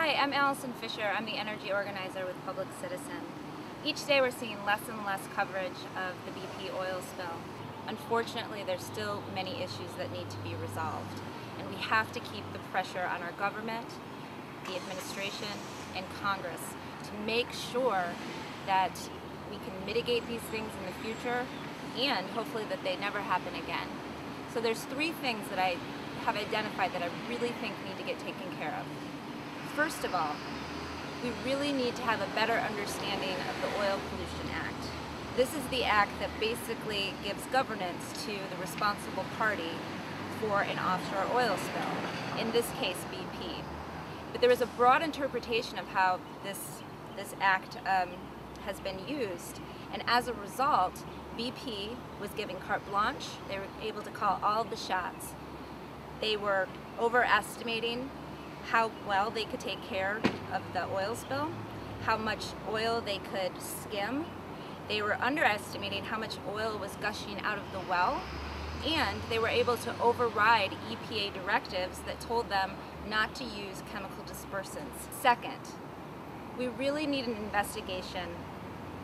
Hi, I'm Allison Fisher. I'm the energy organizer with Public Citizen. Each day we're seeing less and less coverage of the BP oil spill. Unfortunately, there's still many issues that need to be resolved, and we have to keep the pressure on our government, the administration, and Congress to make sure that we can mitigate these things in the future and hopefully that they never happen again. So there's three things that I have identified that I really think need to get taken care of. First of all, we really need to have a better understanding of the Oil Pollution Act. This is the act that basically gives governance to the responsible party for an offshore oil spill, in this case BP. But there is a broad interpretation of how this act has been used, and as a result, BP was given carte blanche. They were able to call all the shots. They were overestimating how well they could take care of the oil spill, how much oil they could skim. They were underestimating how much oil was gushing out of the well, and they were able to override EPA directives that told them not to use chemical dispersants. Second, we really need an investigation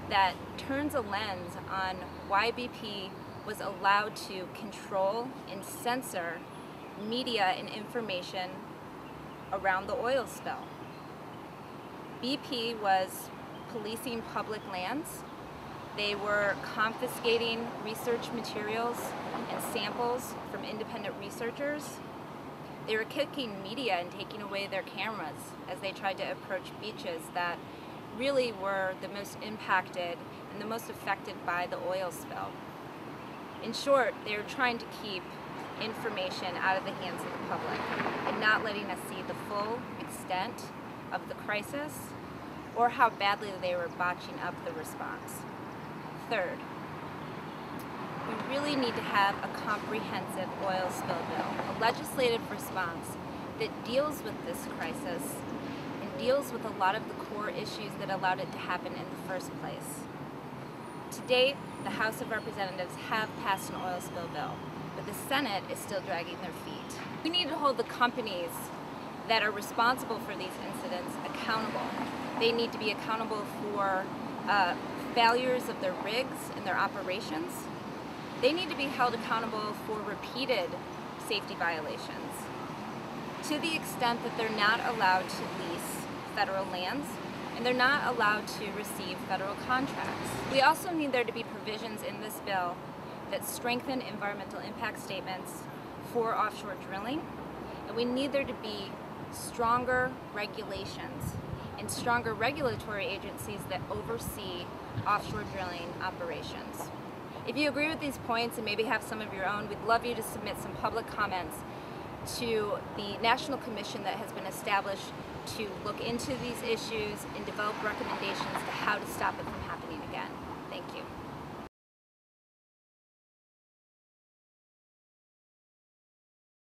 that turns a lens on why BP was allowed to control and censor media and information around the oil spill. BP was policing public lands. They were confiscating research materials and samples from independent researchers. They were kicking media and taking away their cameras as they tried to approach beaches that really were the most impacted and the most affected by the oil spill. In short, they were trying to keep information out of the hands of the public and not letting us see the full extent of the crisis or how badly they were botching up the response. Third, we really need to have a comprehensive oil spill bill, a legislative response that deals with this crisis and deals with a lot of the core issues that allowed it to happen in the first place. To date, the House of Representatives have passed an oil spill bill, but the Senate is still dragging their feet. We need to hold the companies that are responsible for these incidents accountable. They need to be accountable for failures of their rigs and their operations. They need to be held accountable for repeated safety violations to the extent that they're not allowed to lease federal lands and they're not allowed to receive federal contracts. We also need there to be provisions in this bill that strengthen environmental impact statements for offshore drilling, and we need there to be stronger regulations and stronger regulatory agencies that oversee offshore drilling operations. If you agree with these points and maybe have some of your own, we'd love you to submit some public comments to the national commission that has been established to look into these issues and develop recommendations to how to stop it from happening again. Thank you.